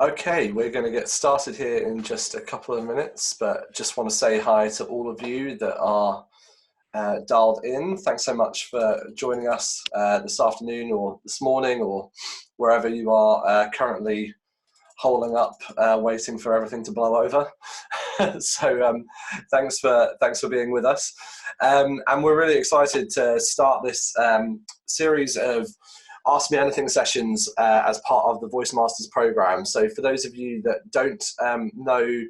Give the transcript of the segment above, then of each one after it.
Okay, we're going to get started here in just a couple of minutes, but just want to say hi to all of you that are dialed in. Thanks so much for joining us this afternoon or this morning or wherever you are currently holding up, waiting for everything to blow over. So thanks for being with us. And we're really excited to start this series of Ask Me Anything sessions as part of the Voice Masters program. So for those of you that don't know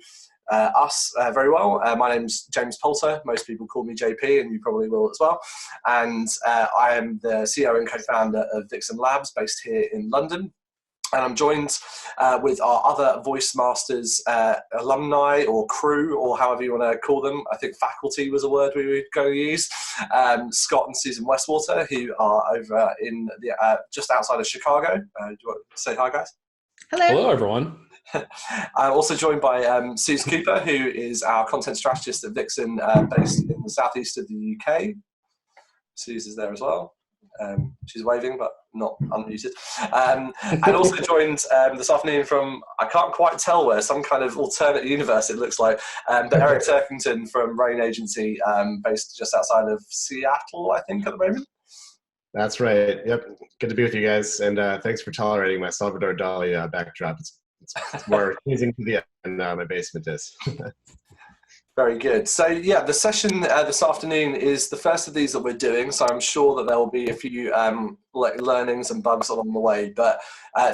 us very well, my name's James Poulter. Most people call me JP, and you probably will as well. And I am the CEO and co-founder of Vixen Labs, based here in London. And I'm joined with our other Voice Masters alumni or crew, or however you want to call them. I think faculty was a word we were going to use. Scot and Susan Westwater, who are over in the just outside of Chicago. Do you want to say hi, guys? Hello. Hello, everyone. I'm also joined by Suze Cooper, who is our content strategist at Vixen, based in the southeast of the UK. Suze is there as well. She's waving, but not unmuted. And also joined this afternoon from, I can't quite tell where, some kind of alternate universe it looks like, but Eric Turkington from Rain Agency, based just outside of Seattle, I think, at the moment. That's right. Yep. Good to be with you guys. And thanks for tolerating my Salvador Dali backdrop. It's more pleasing to the end than my basement is. Very good. So yeah, the session this afternoon is the first of these that we're doing. So I'm sure that there will be a few learnings and bugs along the way. But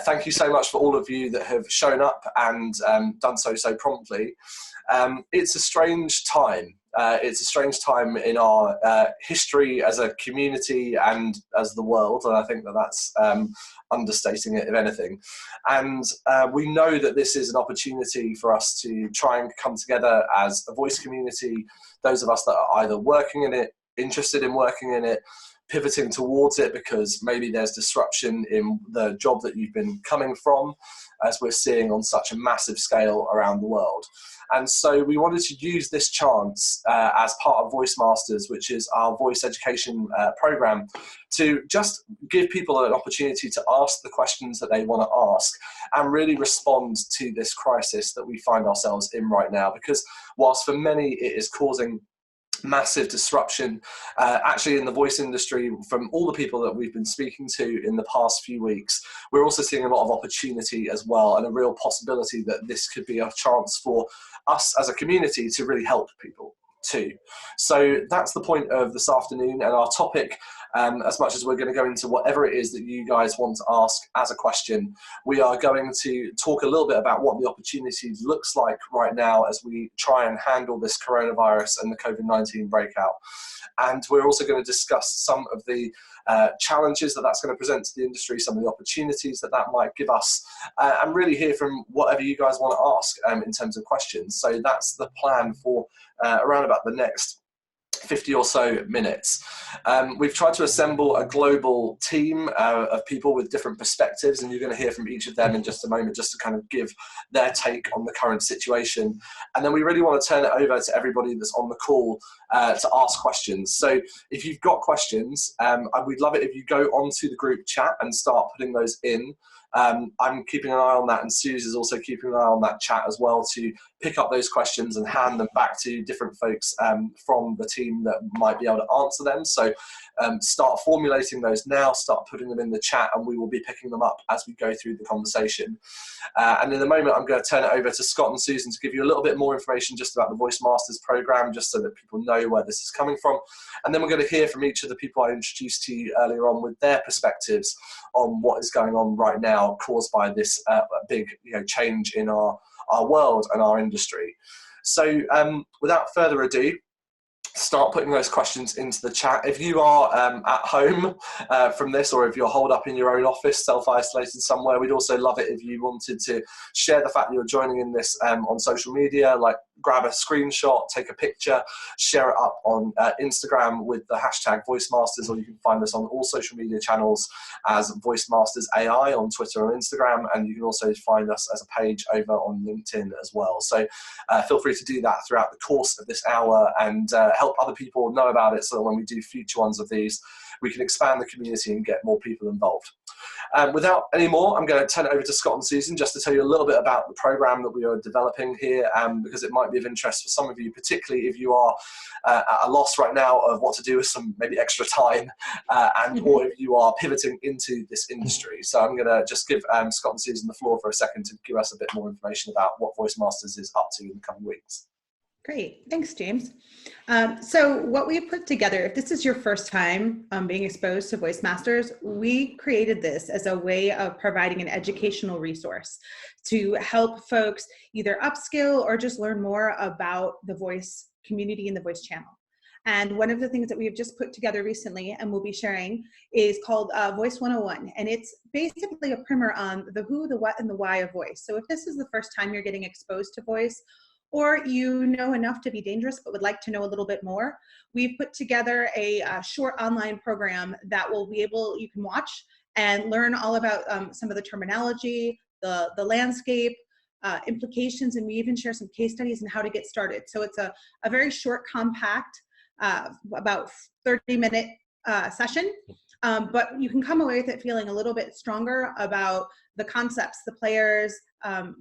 thank you so much for all of you that have shown up and done so promptly. It's a strange time. It's a strange time in our history as a community and as the world, and I think that that's understating it, if anything. And we know that this is an opportunity for us to try and come together as a voice community, those of us that are either working in it, interested in working in it, pivoting towards it because maybe there's disruption in the job that you've been coming from, as we're seeing on such a massive scale around the world. And so we wanted to use this chance as part of Voice Masters, which is our voice education program, to just give people an opportunity to ask the questions that they want to ask and really respond to this crisis that we find ourselves in right now. Because whilst for many it is causing massive disruption actually in the voice industry from all the people that we've been speaking to in the past few weeks, we're also seeing a lot of opportunity as well, and a real possibility that this could be a chance for us as a community to really help people too. So that's the point of this afternoon, and our topic, as much as we're going to go into whatever it is that you guys want to ask as a question, we are going to talk a little bit about what the opportunity looks like right now as we try and handle this coronavirus and the COVID-19 breakout. And we're also going to discuss some of the challenges that that's going to present to the industry, some of the opportunities that that might give us, and really hear from whatever you guys want to ask in terms of questions. So that's the plan for around about the next 50 or so minutes. We've tried to assemble a global team of people with different perspectives, and you're going to hear from each of them in just a moment, just to kind of give their take on the current situation. And then we really want to turn it over to everybody that's on the call to ask questions. So if you've got questions, we'd love it if you go onto the group chat and start putting those in. I'm keeping an eye on that, and Suze is also keeping an eye on that chat as well, to pick up those questions and hand them back to different folks from the team that might be able to answer them. So start formulating those now, start putting them in the chat, and we will be picking them up as we go through the conversation. And in a moment, I'm going to turn it over to Scot and Susan to give you a little bit more information just about the Voice Masters program, just so that people know where this is coming from. And then we're going to hear from each of the people I introduced to you earlier on with their perspectives on what is going on right now, caused by this big change in our world and our industry. So without further ado, start putting those questions into the chat. If you are at home from this, or if you're holed up in your own office, self-isolated somewhere, we'd also love it if you wanted to share the fact that you're joining in this on social media, like grab a screenshot, take a picture, share it up on Instagram with the hashtag VoiceMasters, or you can find us on all social media channels as VoiceMasters AI on Twitter and Instagram, and you can also find us as a page over on LinkedIn as well. So feel free to do that throughout the course of this hour and help other people know about it, so that when we do future ones of these, we can expand the community and get more people involved. Without any more, I'm going to turn it over to Scott and Susan just to tell you a little bit about the program that we are developing here, because it might be of interest for some of you, particularly if you are at a loss right now of what to do with some maybe extra time, or if you are pivoting into this industry. So I'm going to just give Scott and Susan the floor for a second to give us a bit more information about what VoiceMasters is up to in the coming weeks. Great, thanks, James. So what we put together, if this is your first time being exposed to VoiceMasters, we created this as a way of providing an educational resource to help folks either upskill or just learn more about the voice community and the voice channel. And one of the things that we've just put together recently and we'll be sharing is called Voice 101. And it's basically a primer on the who, the what, and the why of voice. So if this is the first time you're getting exposed to voice, or you know enough to be dangerous but would like to know a little bit more, we've put together a short online program that will be able, you can watch and learn all about some of the terminology, the landscape, implications, and we even share some case studies and how to get started. So it's a very short, compact, about 30-minute session, but you can come away with it feeling a little bit stronger about the concepts, the players,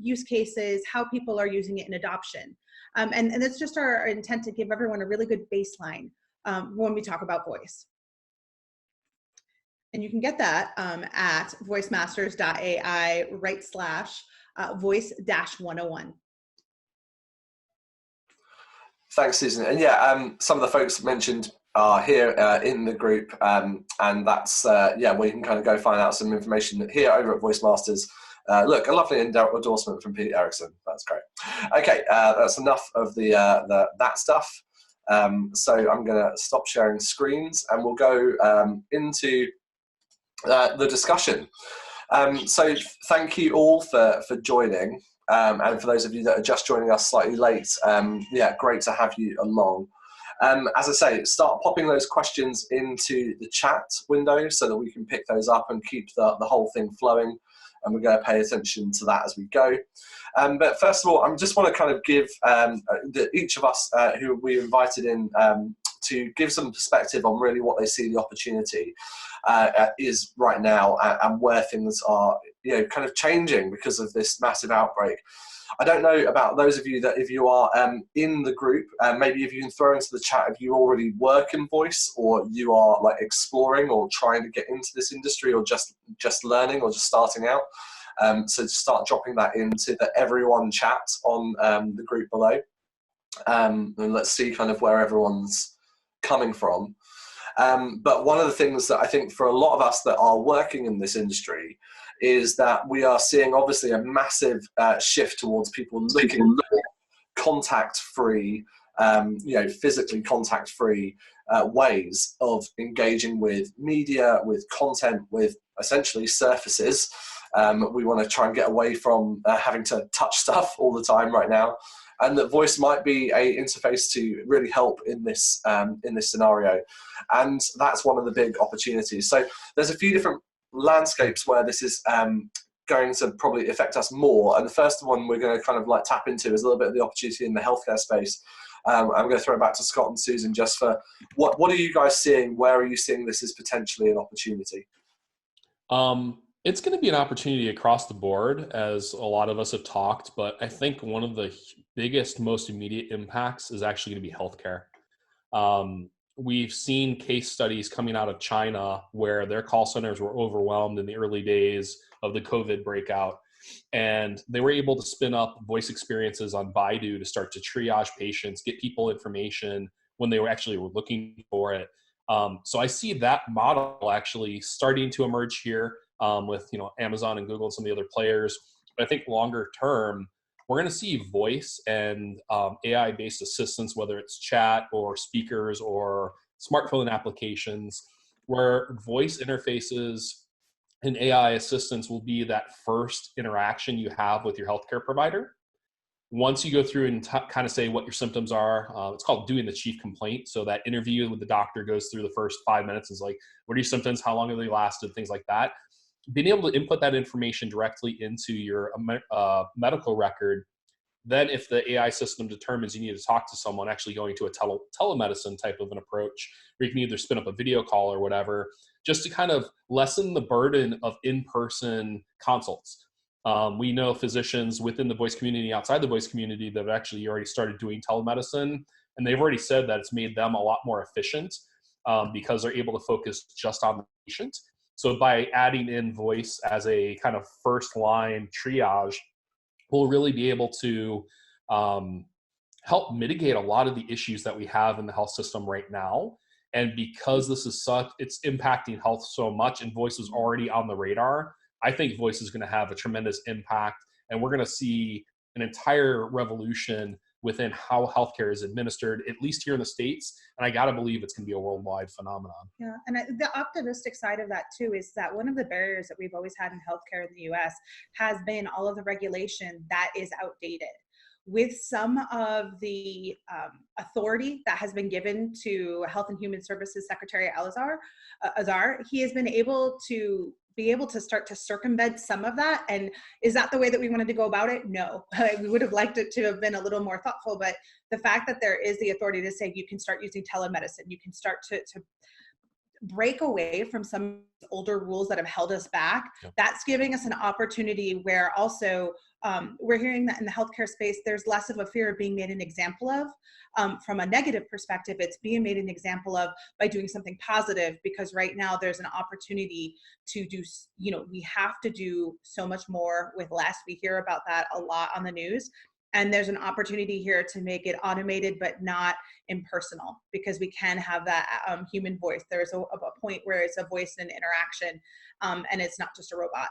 use cases, how people are using it in adoption. And it's just our intent to give everyone a really good baseline when we talk about voice. And you can get that at voicemasters.ai/voice-101. Thanks, Susan. And yeah, some of the folks mentioned are here in the group, and that's where you can kind of go find out some information here over at VoiceMasters. Look, a lovely endorsement from Pete Erickson. That's great. Okay, that's enough of that stuff. So I'm going to stop sharing screens, and we'll go into the discussion. So thank you all for joining. And for those of you that are just joining us slightly late, great to have you along. As I say, start popping those questions into the chat window so that we can pick those up and keep the whole thing flowing. And we're going to pay attention to that as we go. But first of all, I just want to kind of give each of us who we invited in to give some perspective on really what they see the opportunity is right now, and where things are kind of changing because of this massive outbreak. I don't know about those of you that if you are in the group, maybe if you can throw into the chat if you already work in voice, or you are like exploring or trying to get into this industry, or just learning or just starting out. So start dropping that into the everyone chat on the group below, and let's see kind of where everyone's coming from. But one of the things that I think for a lot of us that are working in this industry is that we are seeing obviously a massive shift towards people looking for contact-free, physically contact-free ways of engaging with media, with content, with essentially surfaces. We want to try and get away from having to touch stuff all the time right now, and that voice might be a interface to really help in this scenario. And that's one of the big opportunities. So there's a few different landscapes where this is going to probably affect us more. And the first one we're going to kind of like tap into is a little bit of the opportunity in the healthcare space. I'm going to throw it back to Scott and Susan just for what are you guys seeing? Where are you seeing this as potentially an opportunity? It's going to be an opportunity across the board, as a lot of us have talked, but I think one of the biggest, most immediate impacts is actually going to be healthcare. We've seen case studies coming out of China where their call centers were overwhelmed in the early days of the COVID breakout, and they were able to spin up voice experiences on Baidu to start to triage patients, get people information when they were looking for it. So I see that model actually starting to emerge here with Amazon and Google and some of the other players. But I think longer term, we're going to see voice and AI-based assistants, whether it's chat or speakers or smartphone applications, where voice interfaces and AI assistants will be that first interaction you have with your healthcare provider. once you go through and kind of say what your symptoms are, it's called doing the chief complaint. So that interview with the doctor goes through the first 5 minutes, is like, what are your symptoms? How long have they lasted? Things like that. Being able to input that information directly into your medical record. Then if the AI system determines you need to talk to someone, actually going to a telemedicine type of an approach, where you can either spin up a video call or whatever, just to kind of lessen the burden of in-person consults. We know physicians within the voice community, outside the voice community, that have actually already started doing telemedicine, and they've already said that it's made them a lot more efficient because they're able to focus just on the patient. So by adding in voice as a kind of first line triage, we'll really be able to help mitigate a lot of the issues that we have in the health system right now. And because this is it's impacting health so much, and voice is already on the radar, I think voice is going to have a tremendous impact, and we're going to see an entire revolution within how healthcare is administered, at least here in the States. And I got to believe it's going to be a worldwide phenomenon. Yeah, and the optimistic side of that too is that one of the barriers that we've always had in healthcare in the US has been all of the regulation that is outdated. With some of the authority that has been given to Health and Human Services Secretary Azar, he has been able to start to circumvent some of that. And is that the way that we wanted to go about it? No, we would have liked it to have been a little more thoughtful, but the fact that there is the authority to say you can start using telemedicine, you can start to break away from some older rules that have held us back. Yep. That's giving us an opportunity where also we're hearing that in the healthcare space, there's less of a fear of being made an example of. From a negative perspective, it's being made an example of by doing something positive, because right now there's an opportunity to do, we have to do so much more with less. We hear about that a lot on the news. And there's an opportunity here to make it automated, but not impersonal, because we can have that human voice. There's a point where it's a voice and interaction, and it's not just a robot.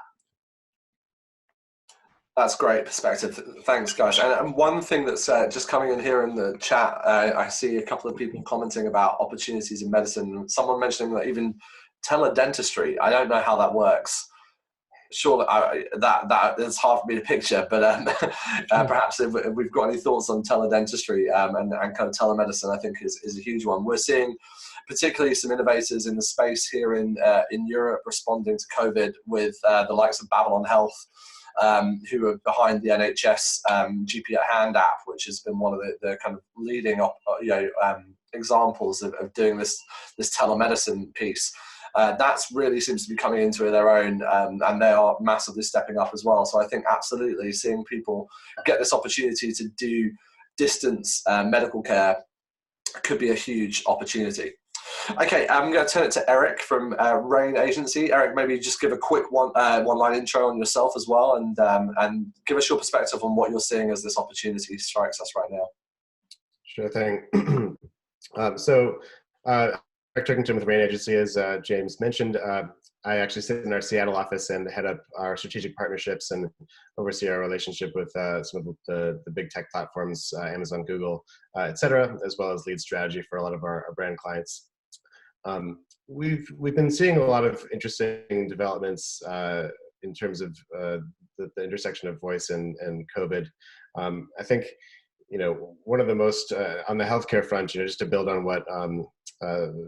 That's great perspective. Thanks, guys. And one thing that's just coming in here in the chat, I see a couple of people commenting about opportunities in medicine. Someone mentioning that even teledentistry. I don't know how that works. Sure, that is hard for me to picture, but perhaps if we've got any thoughts on teledentistry and kind of telemedicine, I think is a huge one. We're seeing particularly some innovators in the space here in Europe responding to COVID with the likes of Babylon Health, who are behind the NHS GP at Hand app, which has been one of the kind of leading examples of doing this telemedicine piece. That's really seems to be coming into their own, and they are massively stepping up as well. So I think absolutely seeing people get this opportunity to do distance medical care could be a huge opportunity. Okay, I'm going to turn it to Eric from Rain Agency. Eric, maybe just give a quick one-line intro on yourself as well, and give us your perspective on what you're seeing as this opportunity strikes us right now. Sure thing. Eric Turkington with Rain Agency, as James mentioned. I actually sit in our Seattle office and head up our strategic partnerships and oversee our relationship with some of the big tech platforms, Amazon, Google, et cetera, as well as lead strategy for a lot of our brand clients. We've been seeing a lot of interesting developments in terms of the intersection of voice and COVID. I think, one of the most on the healthcare front, just to build on what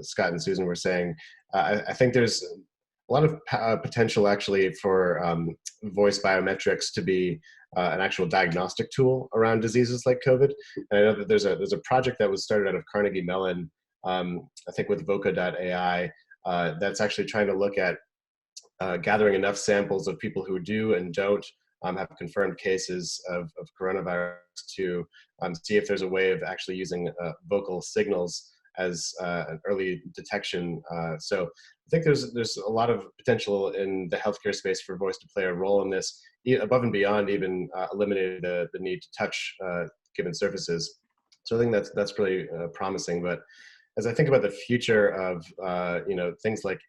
Scott and Susan were saying, I think there's a lot of potential actually for voice biometrics to be an actual diagnostic tool around diseases like COVID. And I know that there's a project that was started out of Carnegie Mellon, I think with Voca.ai, that's actually trying to look at gathering enough samples of people who do and don't have confirmed cases of coronavirus to see if there's a way of actually using vocal signals as an early detection. So I think there's a lot of potential in the healthcare space for voice to play a role in this, above and beyond even eliminating the need to touch given surfaces. So I think that's really promising. But as I think about the future of things like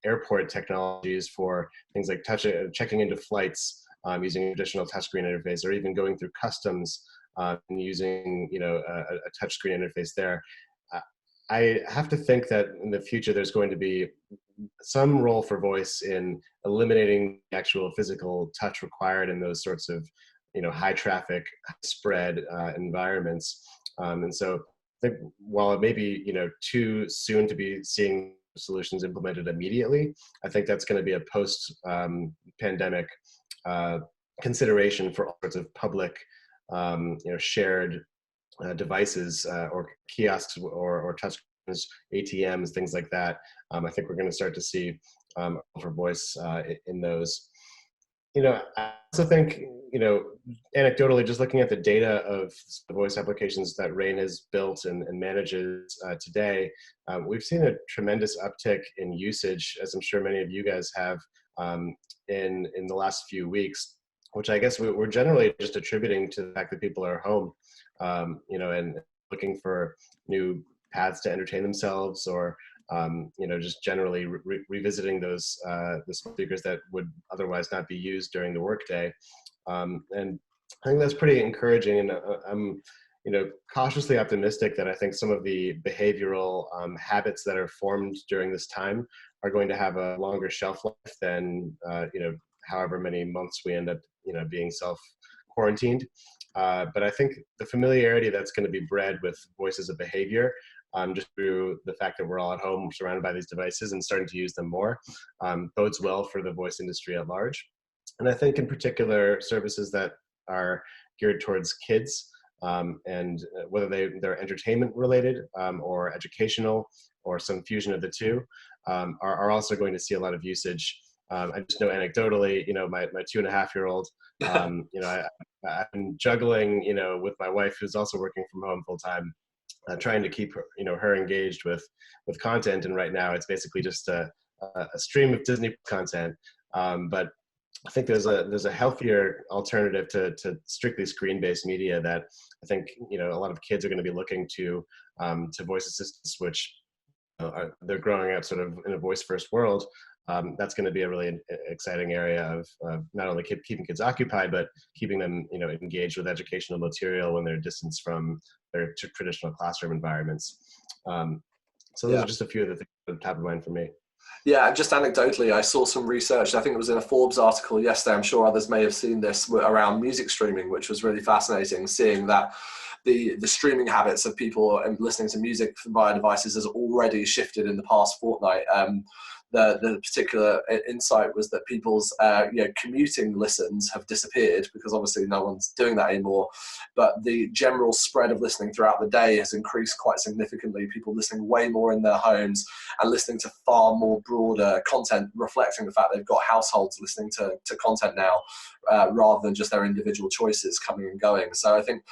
airport technologies for things like checking into flights using a traditional touchscreen interface, or even going through customs and using a touchscreen interface there, I have to think that in the future there's going to be some role for voice in eliminating the actual physical touch required in those sorts of high traffic, spread environments. And so I think while it may be, too soon to be seeing solutions implemented immediately, I think that's going to be a post-pandemic consideration for all sorts of public, shared devices or kiosks or touch ATMs, things like that. I think we're going to start to see for voice in those. I also think, anecdotally, just looking at the data of the voice applications that RAIN has built and manages today, we've seen a tremendous uptick in usage, as I'm sure many of you guys have, in the last few weeks, which I guess we're generally just attributing to the fact that people are home, and looking for new paths to entertain themselves, or just generally revisiting those the speakers that would otherwise not be used during the workday. And I think that's pretty encouraging, and I'm cautiously optimistic that I think some of the behavioral habits that are formed during this time are going to have a longer shelf life than however many months we end up being self-quarantined. But I think the familiarity that's going to be bred with voice as a behavior, just through the fact that we're all at home surrounded by these devices and starting to use them more, bodes well for the voice industry at large. And I think in particular, services that are geared towards kids, and whether they're entertainment related or educational or some fusion of the two, are also going to see a lot of usage. I just know anecdotally, my 2.5-year-old, I'm juggling, with my wife who's also working from home full time, trying to keep her, her engaged with content. And right now it's basically just a stream of Disney content. But I think there's a healthier alternative to strictly screen-based media that I think, a lot of kids are going to be looking to voice assistants, which they're growing up sort of in a voice-first world. That's going to be a really exciting area of not only keeping kids occupied, but keeping them, engaged with educational material when they're distanced from their traditional classroom environments. So those are just a few of the things that are top of mind for me. Yeah, just anecdotally, I saw some research, I think it was in a Forbes article yesterday, I'm sure others may have seen this, around music streaming, which was really fascinating, seeing that the streaming habits of people listening to music via devices has already shifted in the past fortnight. The particular insight was that people's commuting listens have disappeared because obviously no one's doing that anymore, but the general spread of listening throughout the day has increased quite significantly. People listening way more in their homes and listening to far more broader content, reflecting the fact they've got households listening to content now, rather than just their individual choices coming and going. So I think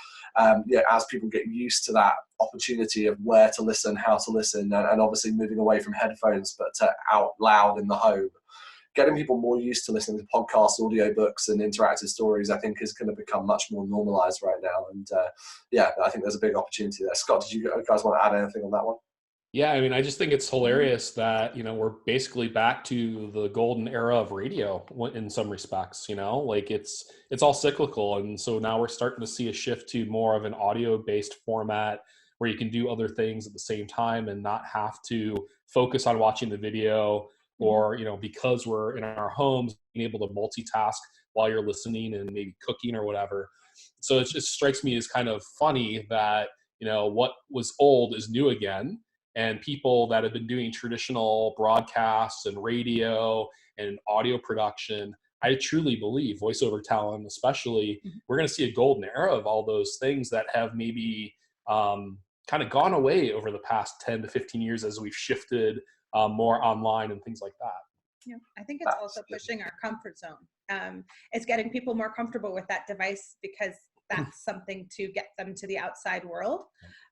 as people get used to that opportunity of where to listen, how to listen, and obviously moving away from headphones but to out loud in the home, getting people more used to listening to podcasts, audiobooks, and interactive stories, I think is going to become much more normalized right now. And I think there's a big opportunity there. Scott, did you guys want to add anything on that one? Yeah, I mean, I just think it's hilarious that, we're basically back to the golden era of radio in some respects, like it's all cyclical. And so now we're starting to see a shift to more of an audio-based format where you can do other things at the same time and not have to focus on watching the video, or, because we're in our homes, being able to multitask while you're listening and maybe cooking or whatever. So it just strikes me as kind of funny that, what was old is new again. And people that have been doing traditional broadcasts and radio and audio production, I truly believe voiceover talent, especially, we're going to see a golden era of all those things that have maybe kind of gone away over the past 10 to 15 years as we've shifted more online and things like that. Yeah, I think it's also pushing our comfort zone. It's getting people more comfortable with that device because that's something to get them to the outside world.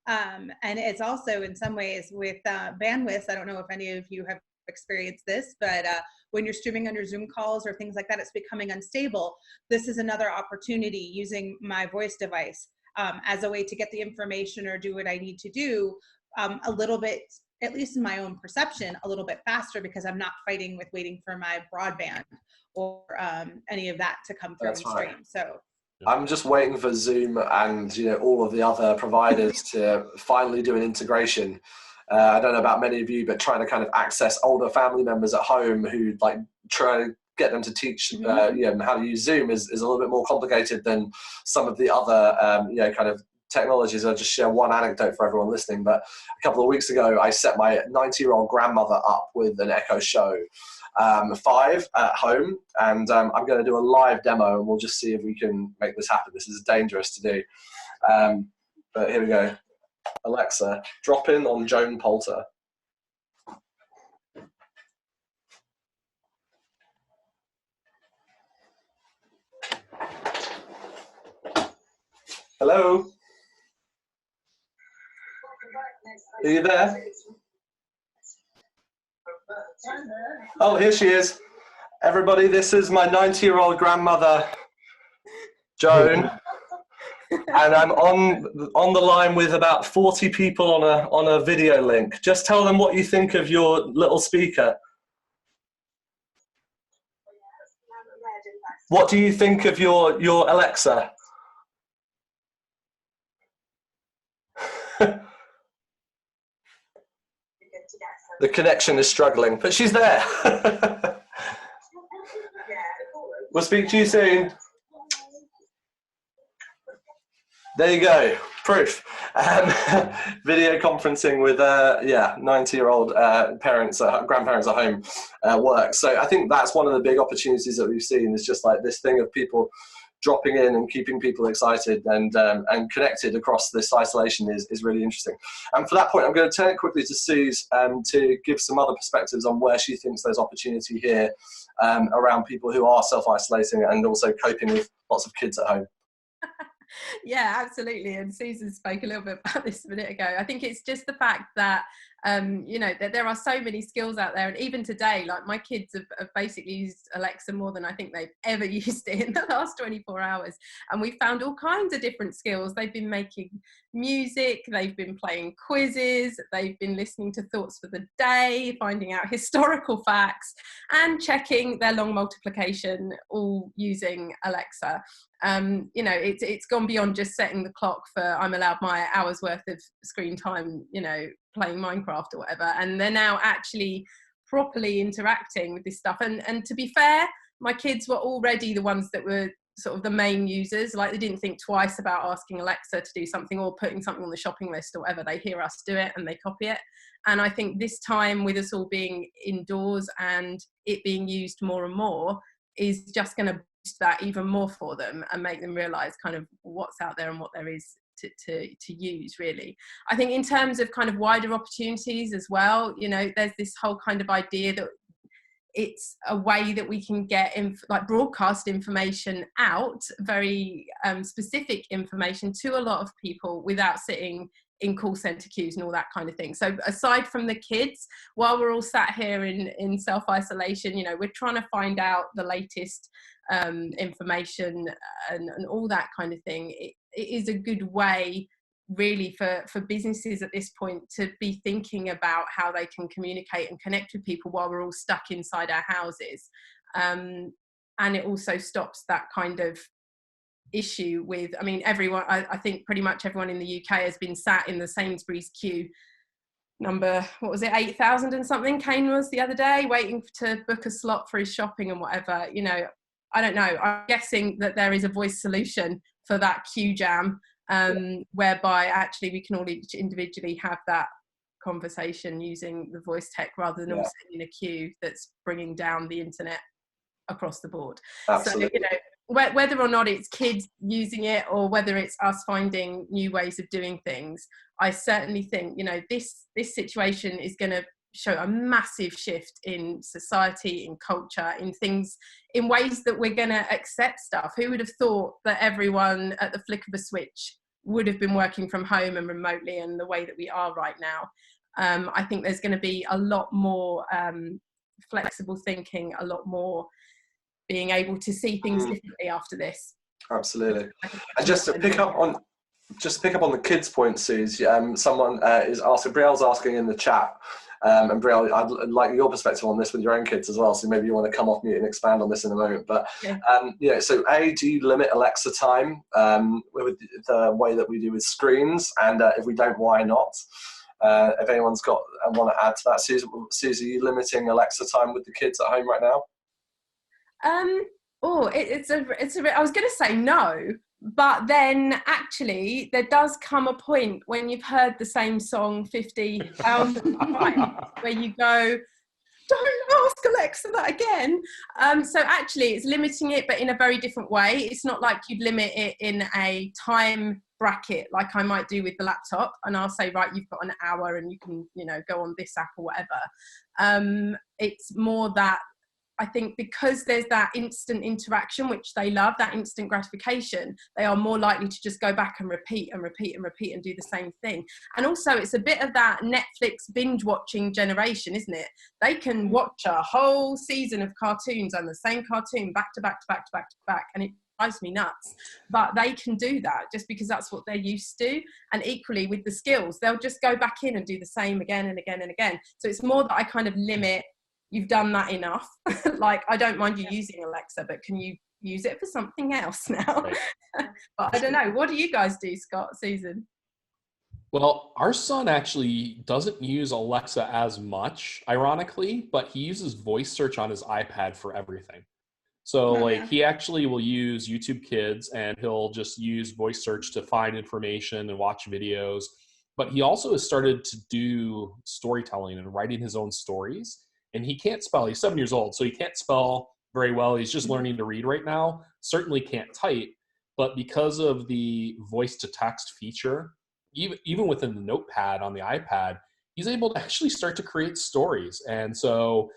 And it's also in some ways with bandwidth. I don't know if any of you have experienced this, but when you're streaming on your Zoom calls or things like that, it's becoming unstable. This is another opportunity using my voice device as a way to get the information or do what I need to do a little bit, at least in my own perception, a little bit faster, because I'm not fighting with waiting for my broadband or any of that to come through and stream. Right. So I'm just waiting for Zoom and all of the other providers to finally do an integration. I don't know about many of you, but trying to kind of access older family members at home who try to get them to teach how to use Zoom is a little bit more complicated than some of the other kind of technologies. I'll just share one anecdote for everyone listening, but a couple of weeks ago I set my 90-year-old grandmother up with an Echo Show 5 at home, and I'm going to do a live demo, and we'll just see if we can make this happen. This is dangerous to do, but here we go. Alexa, drop in on Joan Poulter. Hello? Are you there? Oh, here she is. Everybody, this is my 90-year-old grandmother, Joan. And I'm on the line with about 40 people on a video link. Just tell them what you think of your little speaker. What do you think of your Alexa? The connection is struggling, but she's there. We'll speak to you soon. There you go, proof. Video conferencing with 90-year-old grandparents at home works. So I think that's one of the big opportunities that we've seen, is just like this thing of people dropping in and keeping people excited and connected across this isolation is really interesting. And for that point, I'm going to turn it quickly to Suze to give some other perspectives on where she thinks there's opportunity here around people who are self-isolating and also coping with lots of kids at home. Yeah, absolutely. And Susan spoke a little bit about this a minute ago. I think it's just the fact that that there are so many skills out there, and even today, like my kids have basically used Alexa more than I think they've ever used it in the last 24 hours. And we found all kinds of different skills. They've been making music, they've been playing quizzes, they've been listening to thoughts for the day, finding out historical facts, and checking their long multiplication, all using Alexa. It's gone beyond just setting the clock for I'm allowed my hour's worth of screen time, playing Minecraft or whatever, and they're now actually properly interacting with this stuff. And to be fair, my kids were already the ones that were sort of the main users. Like, they didn't think twice about asking Alexa to do something or putting something on the shopping list or whatever. They hear us do it and they copy it. And I think this time, with us all being indoors and it being used more and more, is just going to boost that even more for them and make them realize kind of what's out there and what there is to use, really. I think in terms of kind of wider opportunities as well, there's this whole kind of idea that it's a way that we can get broadcast information out, very specific information to a lot of people without sitting in call centre queues and all that kind of thing. So aside from the kids, while we're all sat here in self-isolation, we're trying to find out the latest information and all that kind of thing. It is a good way, really, for businesses at this point to be thinking about how they can communicate and connect with people while we're all stuck inside our houses. And it also stops that kind of issue with, everyone, I think pretty much everyone in the UK has been sat in the Sainsbury's queue number, 8,000 and something Kane was the other day, waiting to book a slot for his shopping and whatever. I don't know, I'm guessing that there is a voice solution for that queue jam, whereby actually we can all each individually have that conversation using the voice tech rather than all sitting in a queue that's bringing down the internet across the board. Absolutely. So, whether or not it's kids using it or whether it's us finding new ways of doing things, I certainly think, this situation is going to show a massive shift in society, in culture, in things, in ways that we're going to accept stuff. Who would have thought that everyone at the flick of a switch would have been working from home and remotely in the way that we are right now? I think there's going to be a lot more flexible thinking, a lot more being able to see things differently after this. Absolutely. And just to pick up on the kids' point, Suze, someone is asking, Brielle's asking in the chat, and Brielle, I'd like your perspective on this with your own kids as well, so maybe you want to come off mute and expand on this in a moment. But so do you limit Alexa time with the way that we do with screens? And if we don't, why not? If anyone's want to add to that, Suze, are you limiting Alexa time with the kids at home right now? I was going to say no, but then actually there does come a point when you've heard the same song 50,000 times where you go, don't ask Alexa that again. So actually it's limiting it, but in a very different way. It's not like you'd limit it in a time bracket like I might do with the laptop, and I'll say, right, you've got an hour and you can, go on this app or whatever. It's more that I think because there's that instant interaction, which they love, that instant gratification, they are more likely to just go back and repeat and repeat and repeat and do the same thing. And also it's a bit of that Netflix binge watching generation, isn't it? They can watch a whole season of cartoons and the same cartoon back to back to back to back to back, and it drives me nuts. But they can do that just because that's what they're used to. And equally with the skills, they'll just go back in and do the same again and again and again. So it's more that I kind of limit, you've done that enough. Like, I don't mind you using Alexa, but can you use it for something else now? Right. But I don't know. What do you guys do, Scott, Susan? Well, our son actually doesn't use Alexa as much, ironically, but he uses voice search on his iPad for everything. So he actually will use YouTube Kids, and he'll just use voice search to find information and watch videos. But he also has started to do storytelling and writing his own stories. And he can't spell. He's 7 years old, so he can't spell very well. He's just learning to read right now. Certainly can't type. But because of the voice to text feature, even within the notepad on the iPad, he's able to actually start to create stories. And so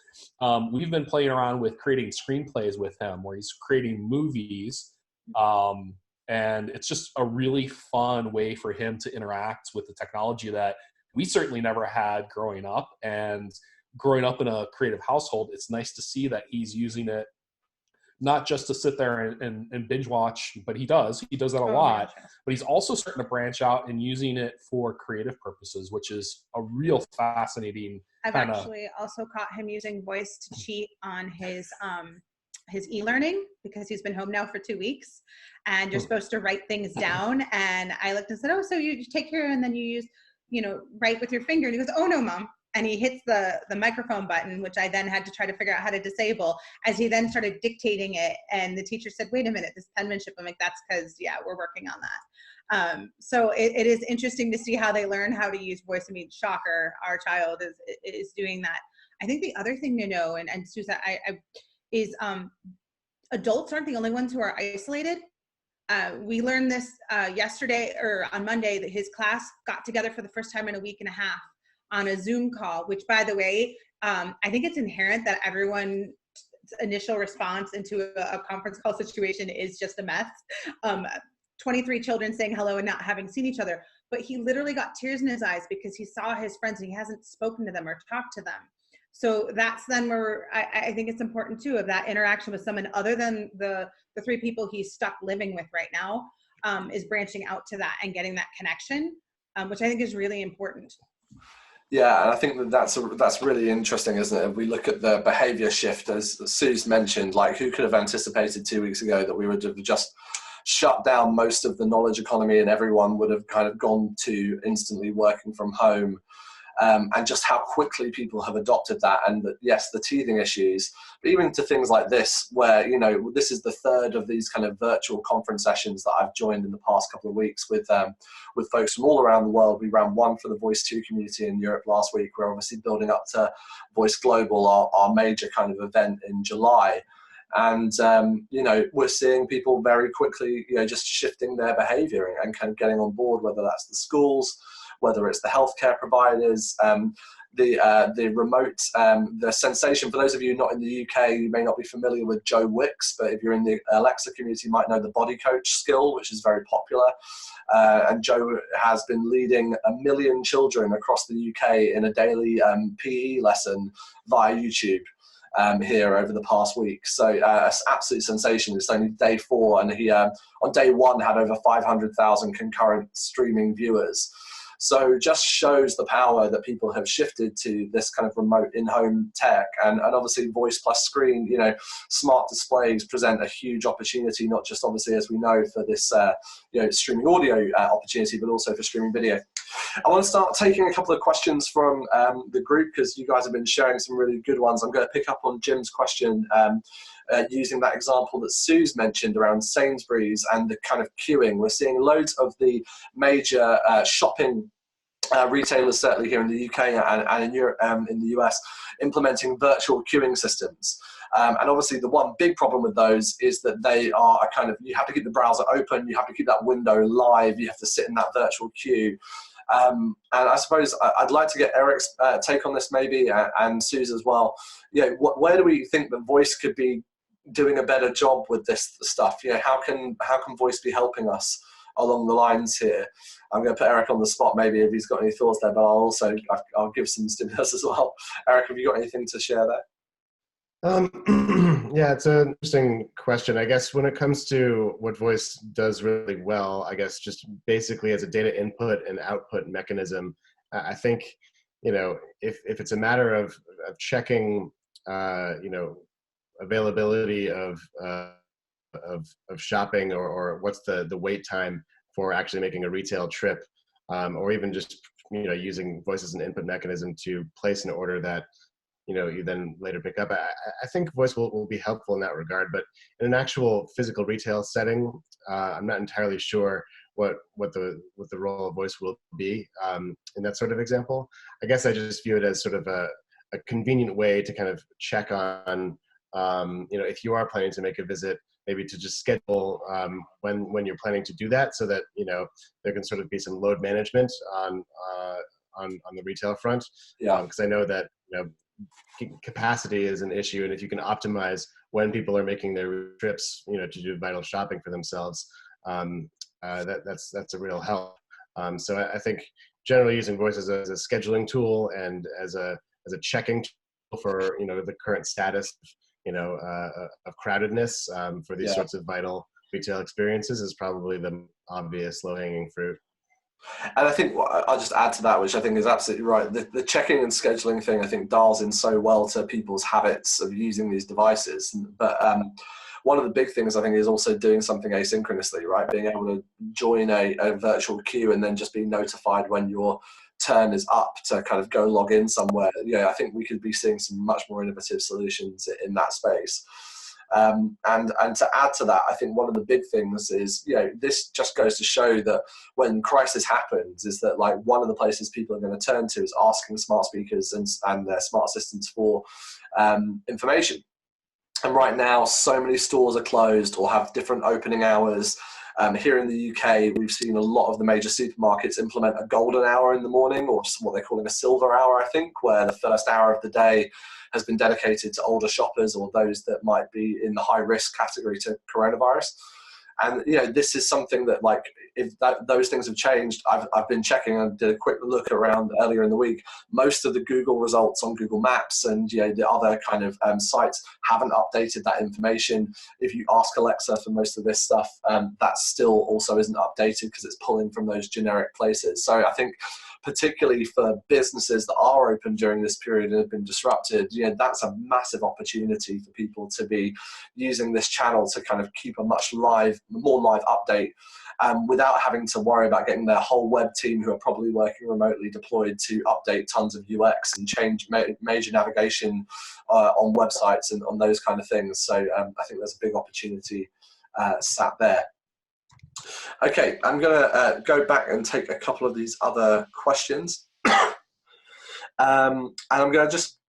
we've been playing around with creating screenplays with him, where he's creating movies. And it's just a really fun way for him to interact with the technology that we certainly never had growing up. And growing up in a creative household, it's nice to see that he's using it not just to sit there and binge watch, but he does that a lot. But he's also starting to branch out and using it for creative purposes, which is a real fascinating. I've actually also caught him using voice to cheat on his e-learning, because he's been home now for 2 weeks, and you're supposed to write things down. And I looked and said, oh, so you take here and then you use, write with your finger. And he goes, oh no, Mom. And he hits the microphone button, which I then had to try to figure out how to disable, as he then started dictating it. And the teacher said, wait a minute, this penmanship. I'm like, that's because, we're working on that. So it is interesting to see how they learn how to use voice. I mean, shocker, our child is doing that. I think the other thing to know, and Suze, is adults aren't the only ones who are isolated. We learned this yesterday or on Monday, that his class got together for the first time in a week and a half on a Zoom call, which, by the way, I think it's inherent that everyone's initial response into a conference call situation is just a mess. 23 children saying hello and not having seen each other. But he literally got tears in his eyes because he saw his friends and he hasn't spoken to them or talked to them. So that's then where I think it's important too, of that interaction with someone other than the 3 people he's stuck living with right now, is branching out to that and getting that connection, which I think is really important. Yeah, and I think that's really interesting, isn't it? If we look at the behavior shift, as Suze mentioned, like, who could have anticipated 2 weeks ago that we would have just shut down most of the knowledge economy and everyone would have kind of gone to instantly working from home, and just how quickly people have adopted that. And yes, the teething issues, but even to things like this, where, this is the 3rd of these kind of virtual conference sessions that I've joined in the past couple of weeks with folks from all around the world. We ran one for the Voice 2 community in Europe last week. We're obviously building up to Voice Global, our major kind of event in July. And, we're seeing people very quickly, just shifting their behavior and kind of getting on board, whether that's the schools, whether it's the healthcare providers, the remote, the sensation. For those of you not in the UK, you may not be familiar with Joe Wicks, but if you're in the Alexa community, you might know the body coach skill, which is very popular. And Joe has been leading 1 million children across the UK in a daily PE lesson via YouTube here over the past week. So it's absolute sensation. It's only day 4, and he on day 1 had over 500,000 concurrent streaming viewers. So just shows the power that people have shifted to this kind of remote in-home tech, and obviously voice plus screen, smart displays present a huge opportunity, not just obviously, as we know, for this streaming audio opportunity, but also for streaming video. I want to start taking a couple of questions from the group, because you guys have been sharing some really good ones. I'm going to pick up on Jim's question using that example that Suze mentioned around Sainsbury's and the kind of queuing. We're seeing loads of the major shopping retailers, certainly here in the UK and in Europe, in the US, implementing virtual queuing systems. And obviously the one big problem with those is that they are a kind of, you have to keep the browser open, you have to keep that window live, you have to sit in that virtual queue. And I suppose I'd like to get Eric's take on this maybe, and Suze as well. Where do we think that voice could be doing a better job with this stuff? How can voice be helping us along the lines here? I'm going to put Eric on the spot maybe if he's got any thoughts there, but I'll give some stimulus as well. Eric, have you got anything to share there? Yeah, it's an interesting question. I guess when it comes to what voice does really well, I guess just basically as a data input and output mechanism, I think, if it's a matter of checking, availability of shopping or what's the wait time for actually making a retail trip, or even just, using voice as an input mechanism to place an order that you then later pick up. I think voice will be helpful in that regard, but in an actual physical retail setting, I'm not entirely sure what the role of voice will be in that sort of example. I guess I just view it as sort of a convenient way to kind of check on, if you are planning to make a visit, maybe to just schedule when you're planning to do that, so that there can sort of be some load management on the retail front. Yeah. Because I know that capacity is an issue, and if you can optimize when people are making their trips, to do vital shopping for themselves, that's a real help. So I think generally using voice as a scheduling tool and as a checking tool for the current status of crowdedness for these sorts of vital retail experiences is probably the obvious low-hanging fruit. And I think I'll just add to that, which I think is absolutely right. The checking and scheduling thing, I think, dials in so well to people's habits of using these devices. But one of the big things I think is also doing something asynchronously, right? Being able to join a virtual queue and then just be notified when your turn is up to kind of go log in somewhere. I think we could be seeing some much more innovative solutions in that space. And to add to that, I think one of the big things is, this just goes to show that when crisis happens, is that like one of the places people are going to turn to is asking smart speakers and their smart assistants for information. And right now, so many stores are closed or have different opening hours. Here in the UK, we've seen a lot of the major supermarkets implement a golden hour in the morning, or what they're calling a silver hour, I think, where the first hour of the day has been dedicated to older shoppers or those that might be in the high risk category to coronavirus. And this is something that, like, if those things have changed, I've been checking. I did a quick look around earlier in the week. Most of the Google results on Google Maps and the other kind of sites haven't updated that information. If you ask Alexa for most of this stuff, that still also isn't updated because it's pulling from those generic places. So I think, particularly for businesses that are open during this period and have been disrupted, that's a massive opportunity for people to be using this channel to kind of keep a more live update, without having to worry about getting their whole web team, who are probably working remotely, deployed to update tons of UX and change major navigation on websites and on those kind of things. So I think there's a big opportunity sat there. Okay, I'm going to go back and take a couple of these other questions. And I'm going to just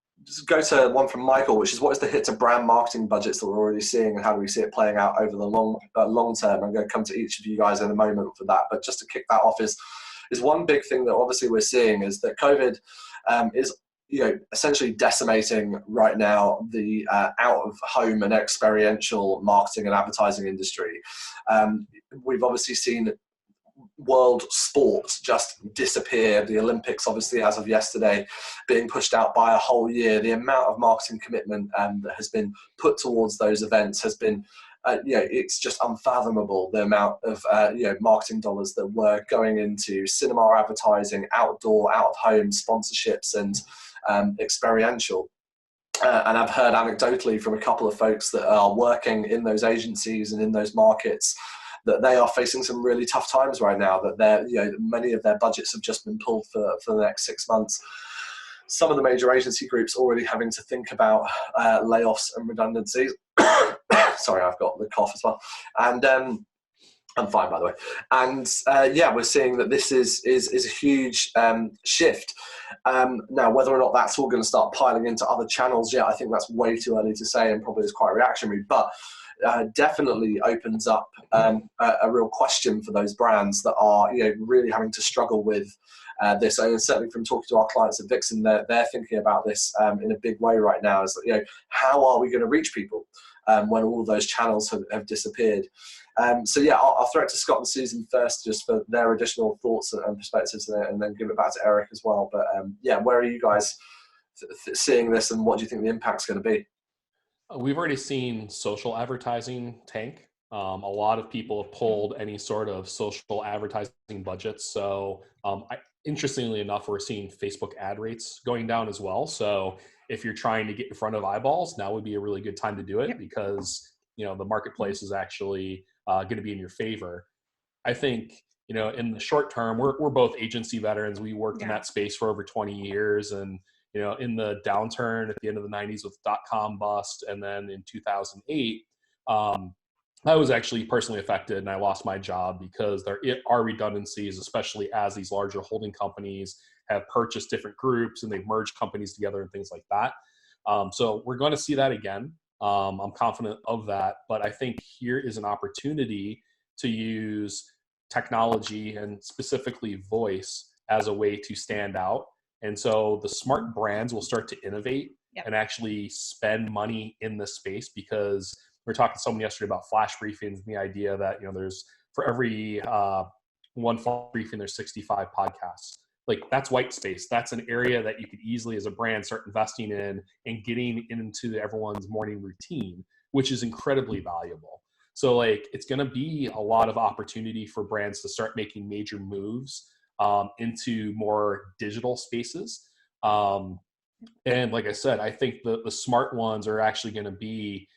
go to one from Michael, which is, what is the hit to brand marketing budgets that we're already seeing, and how do we see it playing out over the long term? I'm going to come to each of you guys in a moment for that. But just to kick that off is one big thing that obviously we're seeing is that COVID is essentially decimating right now the out-of-home and experiential marketing and advertising industry. We've obviously seen world sports just disappear. The Olympics, obviously, as of yesterday, being pushed out by a whole year. The amount of marketing commitment that has been put towards those events has been it's just unfathomable, the amount of marketing dollars that were going into cinema advertising, outdoor, out-of-home sponsorships, and experiential. And I've heard anecdotally from a couple of folks that are working in those agencies and in those markets that they are facing some really tough times right now, that many of their budgets have just been pulled for the next 6 months. Some of the major agency groups already having to think about layoffs and redundancies. Sorry, I've got the cough as well. And I'm fine, by the way. And yeah, we're seeing that this is a huge shift. Now, whether or not that's all going to start piling into other channels yet, I think that's way too early to say, and probably is quite reactionary. But definitely opens up a real question for those brands that are, you know, really having to struggle with this. And certainly from talking to our clients at Vixen, they're thinking about this in a big way right now. Is that, you know, how are we going to reach people when all of those channels have disappeared? So yeah, I'll throw it to Scott and Susan first, just for their additional thoughts and perspectives, and then give it back to Eric as well. But yeah, where are you guys seeing this, and what do you think the impact's going to be? We've already seen social advertising tank. A lot of people have pulled any sort of social advertising budgets. So interestingly enough, we're seeing Facebook ad rates going down as well. So if you're trying to get in front of eyeballs, now would be a really good time to do it, because, you know, the marketplace is actually going to be in your favor. I think, you know, in the short term, we're both agency veterans. We worked in that space for over 20 years. And, you know, in the downturn at the end of the 90s with .com bust, and then in 2008, I was actually personally affected, and I lost my job because there are redundancies, especially as these larger holding companies have purchased different groups and they've merged companies together and things like that. So we're going to see that again. I'm confident of that, but I think here is an opportunity to use technology, and specifically voice, as a way to stand out. And so the smart brands will start to innovate and actually spend money in the space, because we were talking to someone yesterday about flash briefings, and the idea that, you know, there's, for every one flash briefing, there's 65 podcasts. Like, that's white space. That's an area that you could easily, as a brand, start investing in and getting into everyone's morning routine, which is incredibly valuable. So like, it's going to be a lot of opportunity for brands to start making major moves into more digital spaces. And like I said, I think the smart ones are actually going to be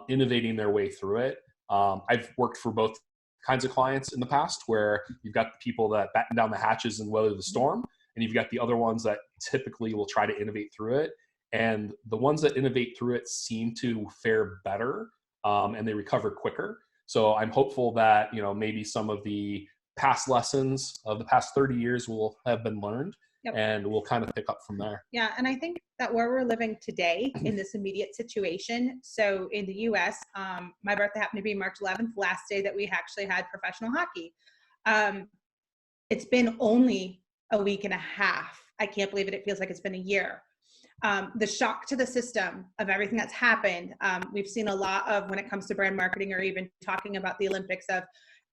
innovating their way through it. I've worked for both kinds of clients in the past, where you've got the people that batten down the hatches and weather the storm, and you've got the other ones that typically will try to innovate through it. And the ones that innovate through it seem to fare better, and they recover quicker. So I'm hopeful that, you know, maybe some of the past lessons of the past 30 years will have been learned, and we'll kind of pick up from there. Yeah, and I think that where we're living today in this immediate situation, so in the US, my birthday happened to be March 11th, last day that we actually had professional hockey. It's been only a week and a half. I can't believe it. It feels like it's been a year. The shock to the system of everything that's happened. We've seen a lot of, when it comes to brand marketing, or even talking about the Olympics, of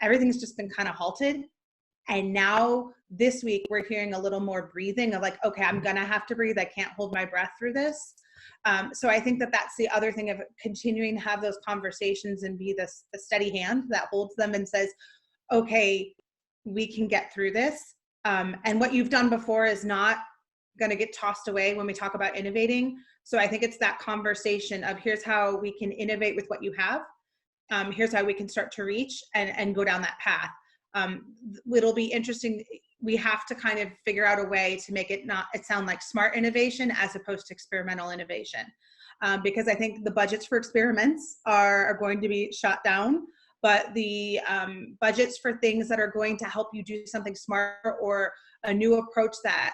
everything's just been kind of halted. And now this week we're hearing a little more breathing of like, okay, I'm going to have to breathe. I can't hold my breath through this. So I think that that's the other thing, of continuing to have those conversations and be the steady hand that holds them and says, okay, we can get through this. And what you've done before is not going to get tossed away when we talk about innovating. So I think it's that conversation of, here's how we can innovate with what you have. Here's how we can start to reach and go down that path. It'll be interesting. We have to kind of figure out a way to make it sound like smart innovation as opposed to experimental innovation. Because I think the budgets for experiments are going to be shot down, but the budgets for things that are going to help you do something smarter, or a new approach that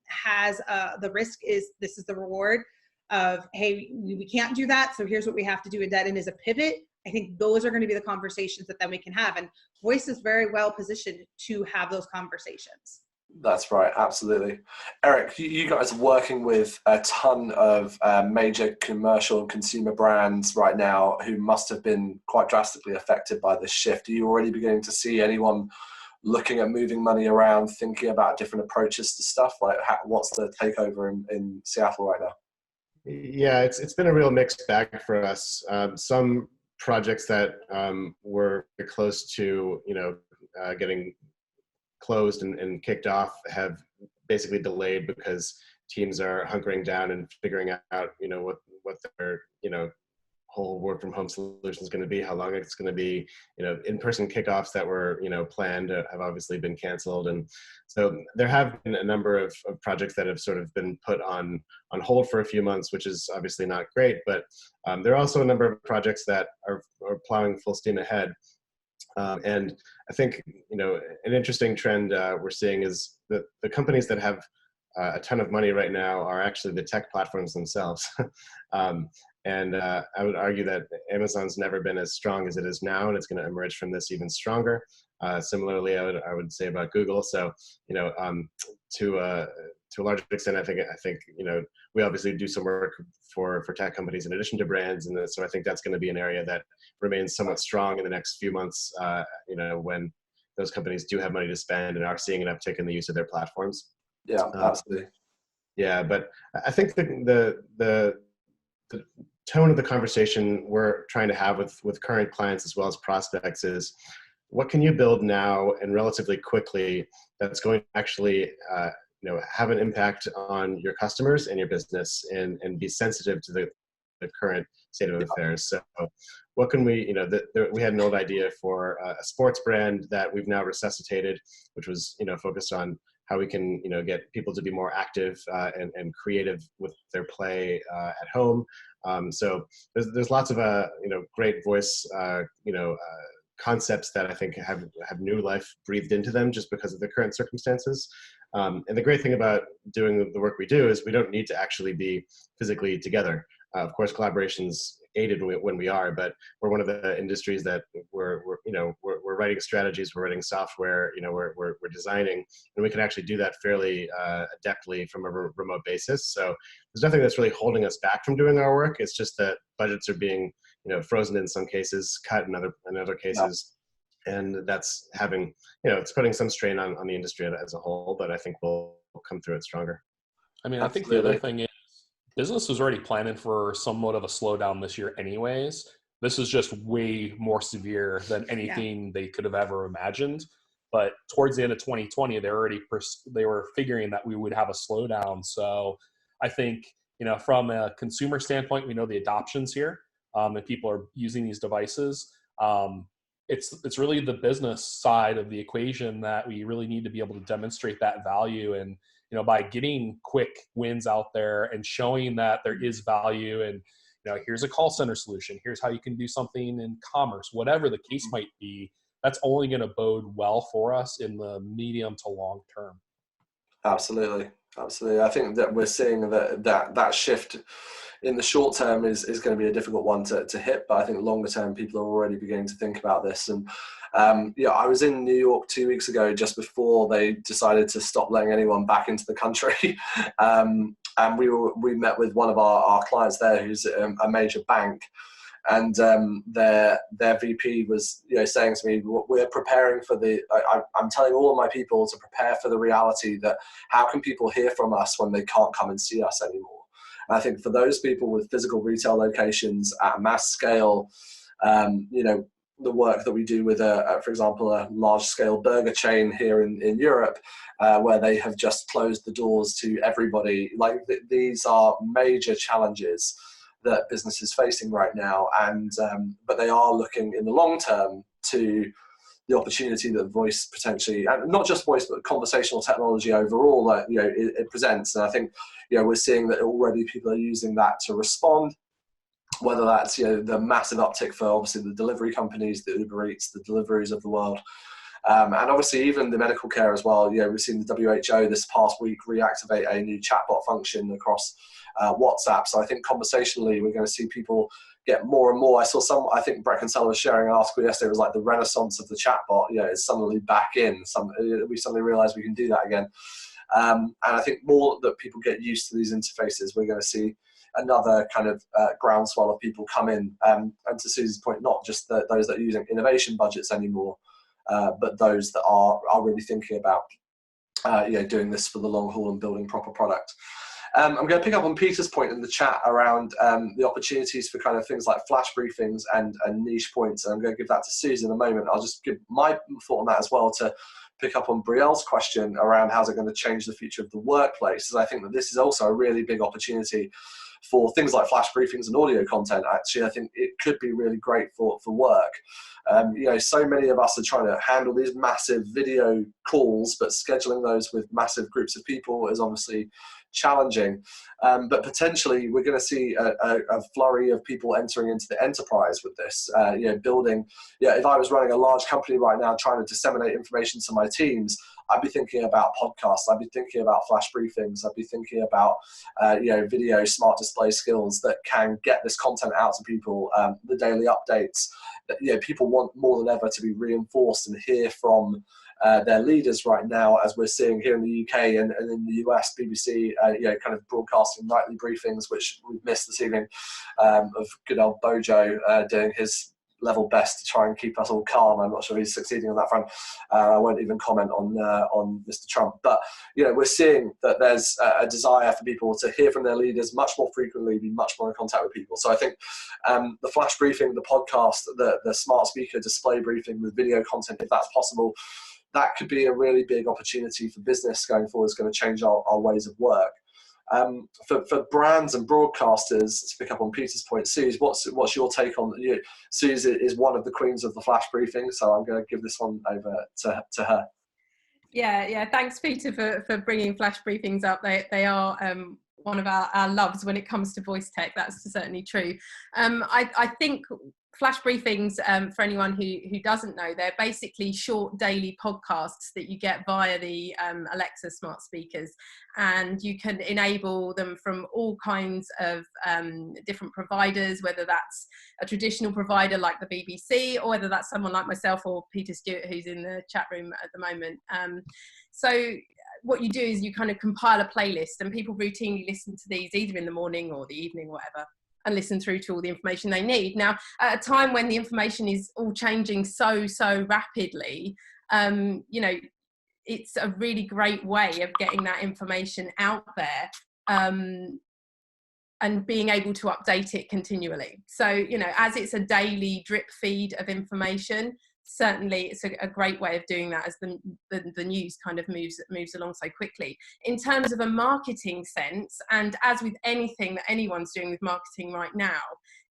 has the risk is, this is the reward of, hey, we can't do that, so here's what we have to do, and that is a pivot. I think those are going to be the conversations that then we can have. And Voice is very well positioned to have those conversations. That's right, absolutely. Eric, you guys are working with a ton of major commercial and consumer brands right now who must have been quite drastically affected by this shift. Are you already beginning to see anyone looking at moving money around, thinking about different approaches to stuff? Like, what's the takeover in Seattle right now? Yeah, it's been a real mixed bag for us. Some projects that were close to, getting closed and kicked off have basically delayed because teams are hunkering down and figuring out, what their, whole work from home solution is going to be, how long it's going to be. In-person kickoffs that were, planned have obviously been canceled. And so there have been a number of projects that have sort of been put on hold for a few months, which is obviously not great, but there are also a number of projects that are plowing full steam ahead. And I think, an interesting trend we're seeing is that the companies that have a ton of money right now are actually the tech platforms themselves. And I would argue that Amazon's never been as strong as it is now, and it's going to emerge from this even stronger. Similarly, I would say about Google. So, to a large extent, I think we obviously do some work for tech companies in addition to brands, and so I think that's going to be an area that remains somewhat strong in the next few months. When those companies do have money to spend and are seeing an uptick in the use of their platforms. Yeah, absolutely. Yeah, but I think the tone of the conversation we're trying to have with current clients as well as prospects is, what can you build now and relatively quickly that's going to actually have an impact on your customers and your business, and be sensitive to the current state of affairs. So what can we, we had an old idea for a sports brand that we've now resuscitated, which was, focused on how we can, get people to be more active and creative with their play at home. So there's lots of, great voice, concepts that I think have new life breathed into them just because of the current circumstances. And the great thing about doing the work we do is we don't need to actually be physically together. Of course, collaboration's aided when we are, but we're one of the industries that we're writing strategies, we're writing software, we're designing, and we can actually do that fairly adeptly from a remote basis. So there's nothing that's really holding us back from doing our work. It's just that budgets are being, frozen in some cases, cut in other cases. Yeah. And that's having, it's putting some strain on the industry as a whole, but I think we'll come through it stronger. I mean, I think the other thing is, business was already planning for somewhat of a slowdown this year anyways. This is just way more severe than anything they could have ever imagined. But towards the end of 2020, they were figuring that we would have a slowdown. So I think, from a consumer standpoint, we know the adoption's here, and people are using these devices. It's really the business side of the equation that we really need to be able to demonstrate that value. And by getting quick wins out there and showing that there is value, and here's a call center solution, here's how you can do something in commerce, whatever the case might be, that's only going to bode well for us in the medium to long term. Absolutely. I think that we're seeing that shift in the short term is going to be a difficult one to hit, but I think longer term people are already beginning to think about this. And I was in New York 2 weeks ago, just before they decided to stop letting anyone back into the country. And we met with one of our clients there, who's a major bank, and their VP was saying to me, we're preparing for I'm telling all of my people to prepare for the reality that how can people hear from us when they can't come and see us anymore. And I think for those people with physical retail locations at a mass scale, the work that we do with, for example, a large-scale burger chain here in Europe, where they have just closed the doors to everybody. These are major challenges that business is facing right now, and but they are looking in the long term to the opportunity that voice potentially, and not just voice, but conversational technology overall, it presents. And I think we're seeing that already people are using that to respond. Whether that's the massive uptick for obviously the delivery companies, the Uber Eats, the deliveries of the world, and obviously even the medical care as well. We've seen the WHO this past week reactivate a new chatbot function across WhatsApp. So I think conversationally we're going to see people get more and more. I think Brett Kinsella was sharing an article yesterday. It was like the renaissance of the chatbot. It's suddenly back in. We suddenly realize we can do that again. And I think more that people get used to these interfaces, we're going to see another kind of groundswell of people come in. And to Suze's point, not just those that are using innovation budgets anymore, but those that are really thinking about doing this for the long haul and building proper product. I'm going to pick up on Peter's point in the chat around the opportunities for kind of things like flash briefings and niche points. And I'm going to give that to Suze in a moment. I'll just give my thought on that as well to pick up on Brielle's question around how's it going to change the future of the workplace. As I think that this is also a really big opportunity for things like flash briefings and audio content, actually, I think it could be really great for work. So many of us are trying to handle these massive video calls, but scheduling those with massive groups of people is obviously challenging. But potentially we're going to see a flurry of people entering into the enterprise with this, building, if I was running a large company right now trying to disseminate information to my teams, I'd be thinking about podcasts, I'd be thinking about flash briefings, I'd be thinking about video smart display skills that can get this content out to people, the daily updates that people want more than ever to be reinforced and hear from their leaders right now, as we're seeing here in the UK and in the US, BBC, kind of broadcasting nightly briefings, which we've missed this evening, of good old Bojo doing his level best to try and keep us all calm. I'm not sure he's succeeding on that front. I won't even comment on Mr. Trump. But we're seeing that there's a desire for people to hear from their leaders much more frequently, be much more in contact with people. So I think the flash briefing, the podcast, the smart speaker display briefing with video content, if that's possible, that could be a really big opportunity for business going forward. It's going to change our ways of work. For brands and broadcasters, to pick up on Peter's point, Suze, what's your take on it? Suze is one of the queens of the flash briefing, so I'm going to give this one over to her. Yeah. Thanks, Peter, for bringing flash briefings up. They are one of our loves when it comes to voice tech. That's certainly true. I think flash briefings, for anyone who doesn't know, they're basically short daily podcasts that you get via the Alexa smart speakers, and you can enable them from all kinds of different providers, whether that's a traditional provider like the BBC, or whether that's someone like myself or Peter Stewart, who's in the chat room at the moment. So what you do is you kind of compile a playlist, and people routinely listen to these either in the morning or the evening or whatever, and listen through to all the information they need. Now, at a time when the information is all changing so rapidly, it's a really great way of getting that information out there, and being able to update it continually. So, as it's a daily drip feed of information, certainly it's a great way of doing that as the news kind of moves along so quickly. In terms of a marketing sense, and as with anything that anyone's doing with marketing right now,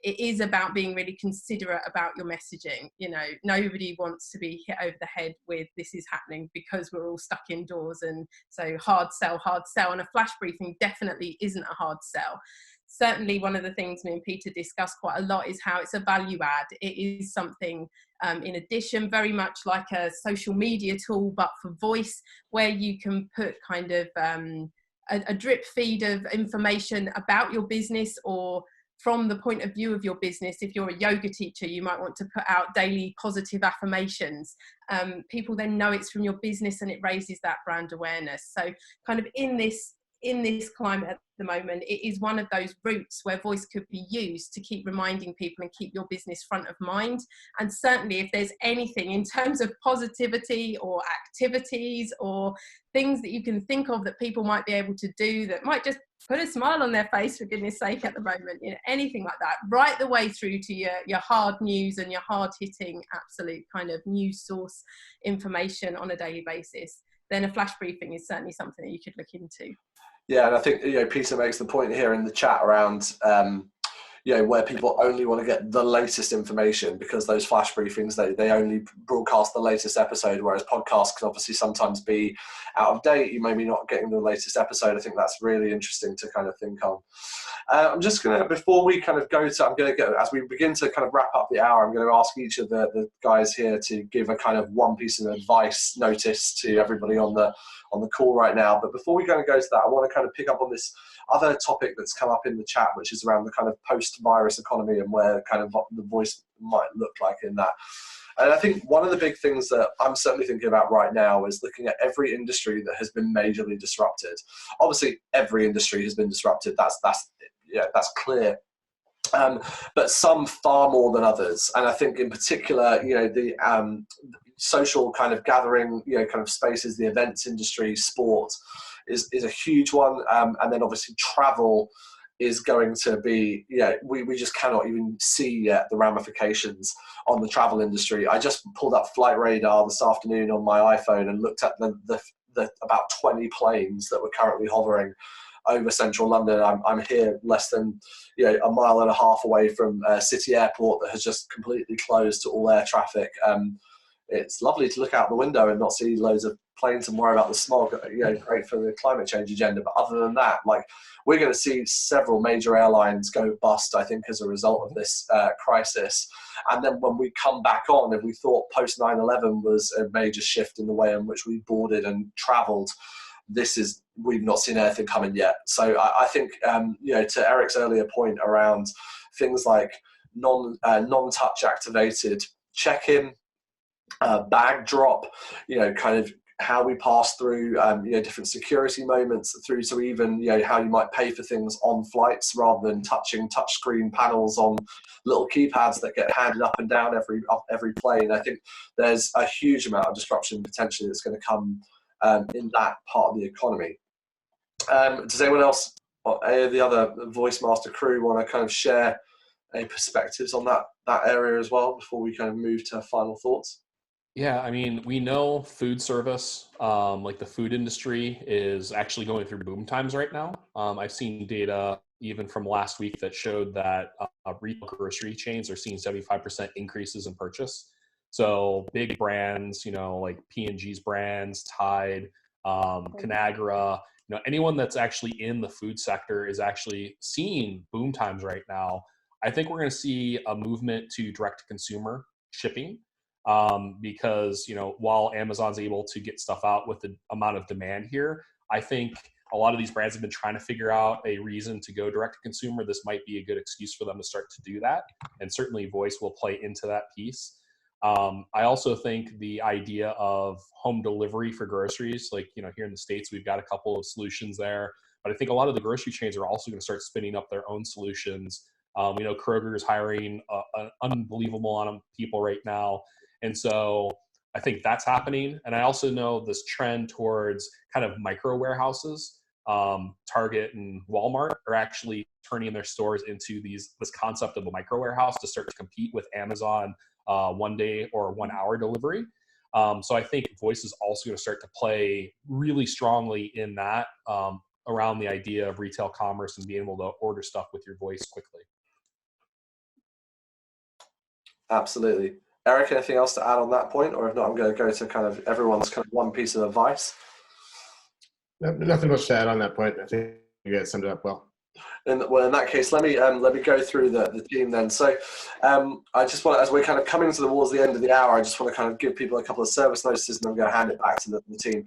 it is about being really considerate about your messaging. Nobody wants to be hit over the head with this is happening because we're all stuck indoors, and so hard sell. And a flash briefing definitely isn't a hard sell. Certainly one of the things me and Peter discuss quite a lot is how it's a value add. It is something in addition, very much like a social media tool, but for voice, where you can put kind of a drip feed of information about your business, or from the point of view of your business. If you're a yoga teacher, you might want to put out daily positive affirmations. People then know it's from your business, and it raises that brand awareness. So kind of in this climate at the moment, it is one of those routes where voice could be used to keep reminding people and keep your business front of mind. And certainly if there's anything in terms of positivity or activities or things that you can think of that people might be able to do that might just put a smile on their face, for goodness sake, at the moment, anything like that, right the way through to your hard news and your hard hitting absolute kind of news source information on a daily basis, then a flash briefing is certainly something that you could look into. Yeah, and I think Peter makes the point here in the chat around where people only want to get the latest information, because those flash briefings, they only broadcast the latest episode, whereas podcasts can obviously sometimes be out of date. You may be not getting the latest episode. I think that's really interesting to kind of think on. I'm just going to, before we kind of as we begin to kind of wrap up the hour, I'm going to ask each of the guys here to give a kind of one piece of advice notice to everybody on the call right now. But before we go to that, I want to kind of pick up on this other topic that's come up in the chat, which is around the kind of post-virus economy and where kind of the voice might look like in that. And I think one of the big things that I'm certainly thinking about right now is looking at every industry that has been majorly disrupted. Obviously, every industry has been disrupted. That's clear. But some far more than others. And I think in particular, the social kind of gathering, kind of spaces, the events industry, sport is a huge one. And then obviously travel is going to be, we just cannot even see yet the ramifications on the travel industry. I just pulled up Flight Radar this afternoon on my iPhone and looked at the about 20 planes that were currently hovering over central London. I'm here less than a mile and a half away from City Airport that has just completely closed to all air traffic. It's lovely to look out the window and not see loads of planes and worry about the smog. Great for the climate change agenda. But other than that, we're going to see several major airlines go bust, I think, as a result of this crisis. And then when we come back on, if we thought post 9/11 was a major shift in the way in which we boarded and travelled, we've not seen anything coming yet. So I think, to Eric's earlier point around things like non-touch activated check-in, bag drop, kind of how we pass through, different security moments through to even, how you might pay for things on flights rather than touching touchscreen panels on little keypads that get handed up and down every plane. I think there's a huge amount of disruption potentially that's going to come in that part of the economy. Does anyone else, or any of the other Voice Master crew, want to kind of share any perspectives on that area as well before we kind of move to final thoughts? Yeah, I mean, we know food service, like the food industry, is actually going through boom times right now. I've seen data even from last week that showed that retail grocery chains are seeing 75% increases in purchase. So big brands, like P&G's brands, Tide, Conagra, anyone that's actually in the food sector is actually seeing boom times right now. I think we're going to see a movement to direct-to-consumer shipping. Because while Amazon's able to get stuff out with the amount of demand here, I think a lot of these brands have been trying to figure out a reason to go direct to consumer. This might be a good excuse for them to start to do that, and certainly voice will play into that piece. I also think the idea of home delivery for groceries, like here in the States, we've got a couple of solutions there, but I think a lot of the grocery chains are also going to start spinning up their own solutions. Kroger is hiring an unbelievable amount of people right now. And so I think that's happening. And I also know this trend towards kind of micro warehouses. Target and Walmart are actually turning their stores into this concept of a micro warehouse to start to compete with Amazon 1 day or 1 hour delivery. So I think voice is also going to start to play really strongly in that around the idea of retail commerce and being able to order stuff with your voice quickly. Absolutely. Eric, anything else to add on that point? Or if not, I'm going to go to kind of everyone's kind of one piece of advice. No, nothing much to add on that point. I think you guys summed it up well. In that case, let me go through the team then. So I just want, as we're kind of coming towards the end of the hour, I just want to kind of give people a couple of service notices, and I'm going to hand it back to the team.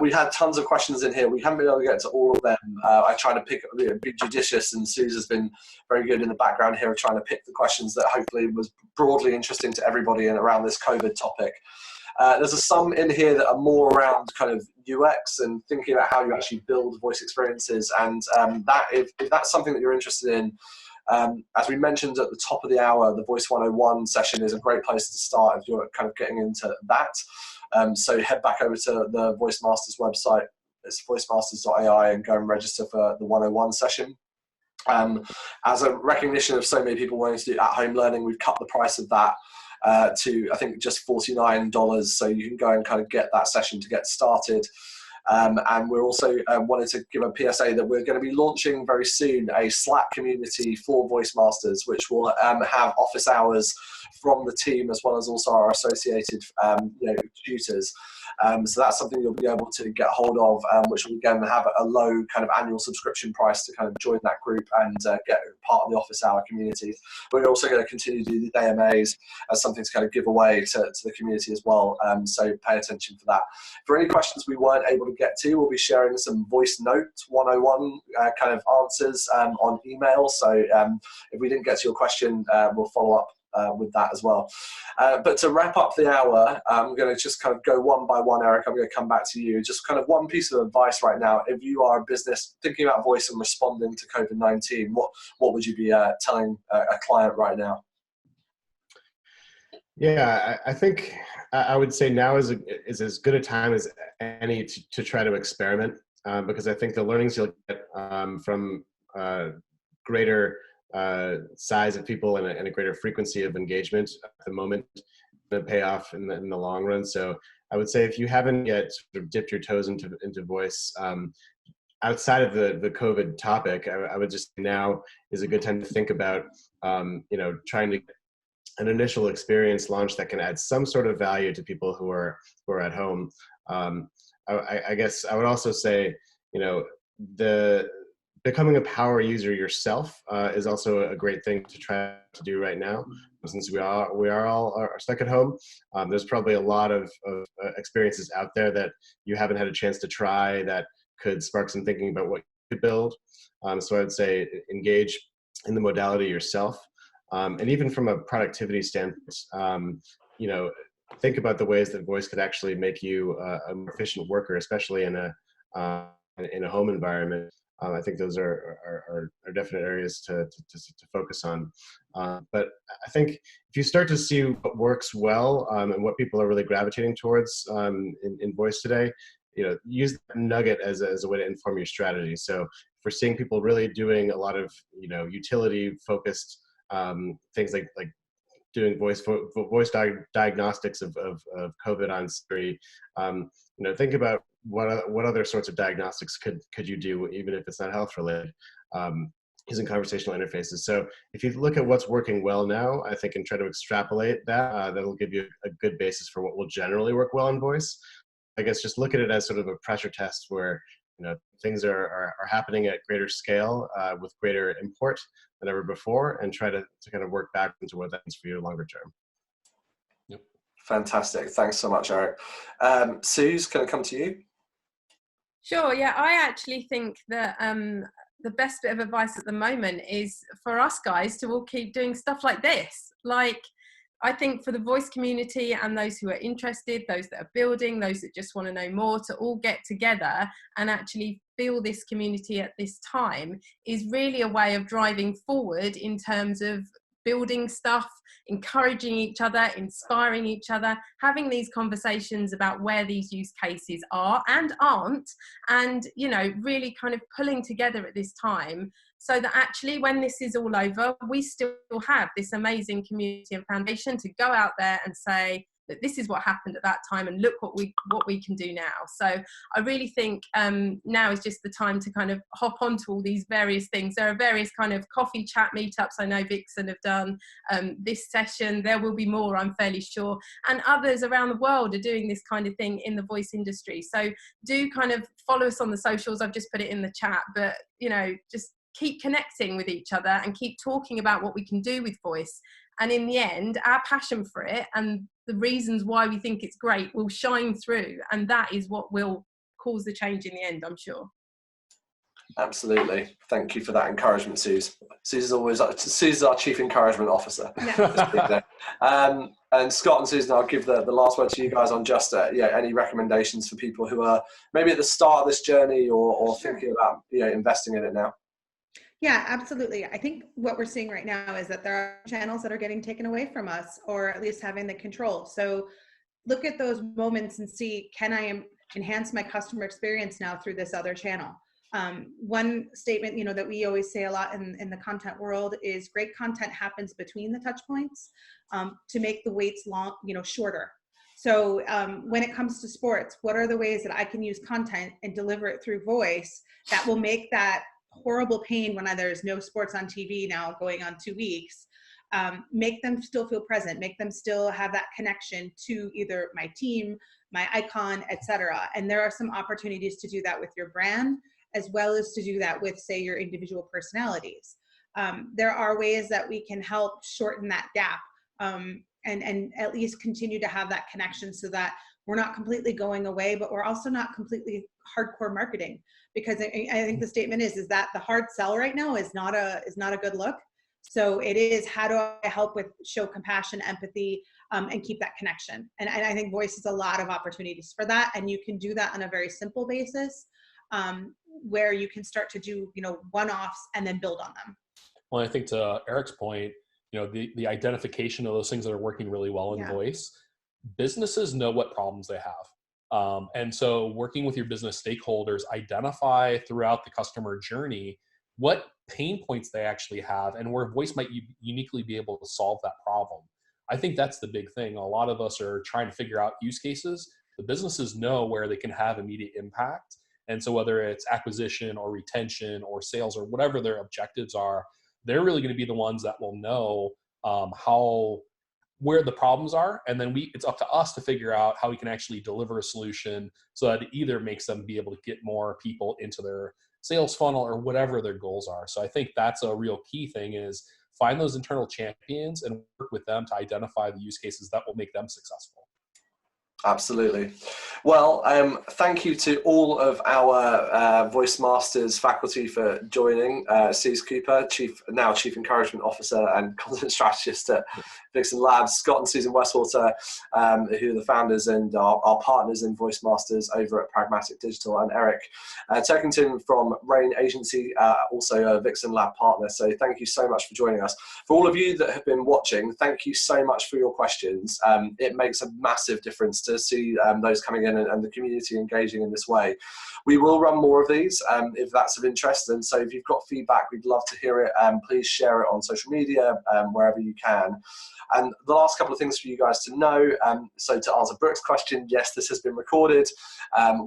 We had tons of questions in here. We haven't been able to get to all of them. I try to be judicious, and Suze has been very good in the background here, trying to pick the questions that hopefully was broadly interesting to everybody and around this COVID topic. There's some in here that are more around kind of UX and thinking about how you actually build voice experiences, and that if that's something that you're interested in, as we mentioned at the top of the hour, the Voice 101 session is a great place to start if you're kind of getting into that. So head back over to the Voice Masters website, it's voicemasters.ai, and go and register for the 101 session. As a recognition of so many people wanting to do at-home learning, we've cut the price of that to, I think, just $49, so you can go and kind of get that session to get started. And we're also wanted to give a PSA that we're going to be launching very soon a Slack community for Voice Masters, which will have office hours from the team as well as also our associated tutors. So that's something you'll be able to get hold of, which will again have a low kind of annual subscription price to kind of join that group and get part of the office hour community. We're also going to continue to do the AMAs as something to kind of give away to the community as well. So pay attention for that. For any questions we weren't able to get to, we'll be sharing some Voice Note 101 kind of answers on email. So if we didn't get to your question, we'll follow up with that as well. But to wrap up the hour, I'm going to just kind of go one by one. Eric, I'm going to come back to you. Just kind of one piece of advice right now. If you are a business thinking about voice and responding to COVID-19, what would you be telling a client right now? Yeah, I think I would say now is as good a time as any to try to experiment, because I think the learnings you'll get from greater size of people and a greater frequency of engagement at the moment going to pay off in the long run. So I would say if you haven't yet sort of dipped your toes into voice, outside of the COVID topic, I would just now is a good time to think about, trying to get an initial experience launch that can add some sort of value to people who are at home. I guess I would also say, the becoming a power user yourself is also a great thing to try to do right now. Since we are all stuck at home, there's probably a lot of experiences out there that you haven't had a chance to try that could spark some thinking about what you could build. So I would say engage in the modality yourself. And even from a productivity standpoint, think about the ways that voice could actually make you a more efficient worker, especially in a home environment. I think those are definite areas to focus on. But I think if you start to see what works well and what people are really gravitating towards in voice today, use that nugget as a way to inform your strategy. So if we're seeing people really doing a lot of utility focused things like doing voice diagnostics of COVID on Siri, think about what other sorts of diagnostics could you do, even if it's not health related, using conversational interfaces. So if you look at what's working well now, I think, and try to extrapolate that, that'll give you a good basis for what will generally work well in voice. I guess just look at it as sort of a pressure test where things are happening at greater scale with greater import than ever before, and try to kind of work back into what that means for you longer term. Yep. Fantastic. Thanks so much, Eric. Suze, can I come to you? Sure. Yeah, I actually think that the best bit of advice at the moment is for us guys to all keep doing stuff like this. Like, I think for the voice community and those who are interested, those that are building, those that just want to know more, to all get together and actually feel this community at this time is really a way of driving forward in terms of building stuff, encouraging each other, inspiring each other, having these conversations about where these use cases are and aren't, and really kind of pulling together at this time, so that actually when this is all over, we still have this amazing community and foundation to go out there and say that this is what happened at that time, and look what we can do now. So I really think now is just the time to kind of hop onto all these various things. There are various kind of coffee chat meetups. I know Vixen have done this session. There will be more, I'm fairly sure. And others around the world are doing this kind of thing in the voice industry. So do kind of follow us on the socials. I've just put it in the chat, but just keep connecting with each other and keep talking about what we can do with voice. And in the end, our passion for it and the reasons why we think it's great will shine through. And that is what will cause the change in the end, I'm sure. Absolutely. Thank you for that encouragement, Suze. Suze is our Chief Encouragement Officer. Yeah. And Scott and Susan, I'll give the last word to you guys on just any recommendations for people who are maybe at the start of this journey or Sure. thinking about investing in it now. Yeah, absolutely. I think what we're seeing right now is that there are channels that are getting taken away from us, or at least having the control. So look at those moments and see, can I enhance my customer experience now through this other channel? One statement, that we always say a lot in the content world is great content happens between the touch points to make the waits long, shorter. So when it comes to sports, what are the ways that I can use content and deliver it through voice that will make that horrible pain when there's no sports on TV now going on 2 weeks, make them still feel present, make them still have that connection to either my team, my icon, etc. And there are some opportunities to do that with your brand, as well as to do that with, say, your individual personalities. There are ways that we can help shorten that gap and at least continue to have that connection, so that we're not completely going away, but we're also not completely hardcore marketing. Because I think the statement is that the hard sell right now is not a good look. So it is, how do I help with show compassion, empathy, and keep that connection? And I think voice is a lot of opportunities for that. And you can do that on a very simple basis, where you can start to do, one-offs and then build on them. Well, I think to Eric's point, the identification of those things that are working really well in voice, businesses know what problems they have. And so working with your business stakeholders, identify throughout the customer journey what pain points they actually have and where voice might uniquely be able to solve that problem. I think that's the big thing. A lot of us are trying to figure out use cases. The businesses know where they can have immediate impact, And so whether it's acquisition or retention or sales or whatever their objectives are, they're really going to be the ones that will know where the problems are. And then it's up to us to figure out how we can actually deliver a solution so that it either makes them be able to get more people into their sales funnel or whatever their goals are. So I think that's a real key thing, is find those internal champions and work with them to identify the use cases that will make them successful. Absolutely. Well, thank you to all of our Voice Masters faculty for joining. Suze Cooper, Chief Encouragement Officer and Content Strategist at Vixen Labs, Scot and Susan Westwater, who are the founders and our partners in Voice Masters over at Pragmatic Digital, and Eric Turkington from Rain Agency, also a Vixen Lab partner. So thank you so much for joining us. For all of you that have been watching, thank you so much for your questions. It makes a massive difference to see those coming in and the community engaging in this way. We will run more of these if that's of interest, and so if you've got feedback, we'd love to hear it. Please share it on social media, wherever you can. And the last couple of things for you guys to know, so to answer Brooke's question, yes, this has been recorded.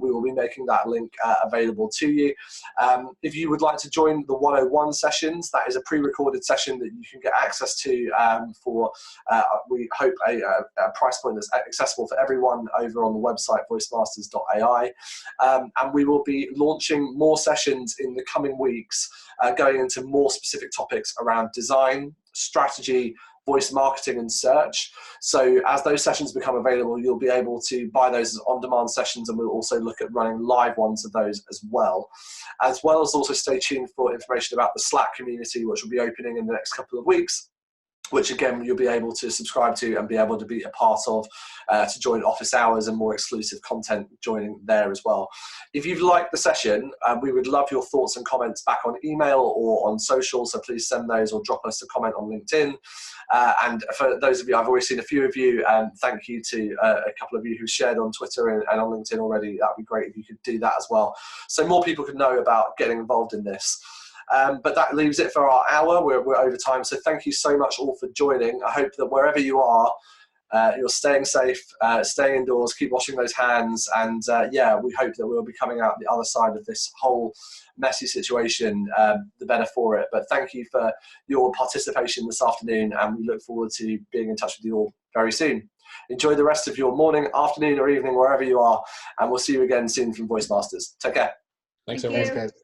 We will be making that link available to you. If you would like to join the 101 sessions, that is a pre-recorded session that you can get access to for, we hope, a price point that's accessible for everyone over on the website voicemasters.ai. And we will be launching more sessions in the coming weeks, going into more specific topics around design, strategy, voice marketing and search. So as those sessions become available, you'll be able to buy those as on-demand sessions, and we'll also look at running live ones of those as well. As also stay tuned for information about the Slack community, which will be opening in the next couple of weeks, which again you'll be able to subscribe to and be able to be a part of, to join office hours and more exclusive content joining there as well. If you've liked the session, we would love your thoughts and comments back on email or on social, so please send those or drop us a comment on LinkedIn. And for those of you, I've already seen a few of you, and thank you to a couple of you who shared on Twitter and on LinkedIn already. That'd be great if you could do that as well, so more people could know about getting involved in this. But that leaves it for our hour. We're over time, so thank you so much all for joining. I hope that wherever you are, you're staying safe, staying indoors, keep washing those hands, and yeah, we hope that we'll be coming out the other side of this whole messy situation the better for it. But thank you for your participation this afternoon, and we look forward to being in touch with you all very soon. Enjoy the rest of your morning, afternoon, or evening, wherever you are, and we'll see you again soon from Voice Masters. Take care. Thanks, Thank everyone. you. Thanks, guys.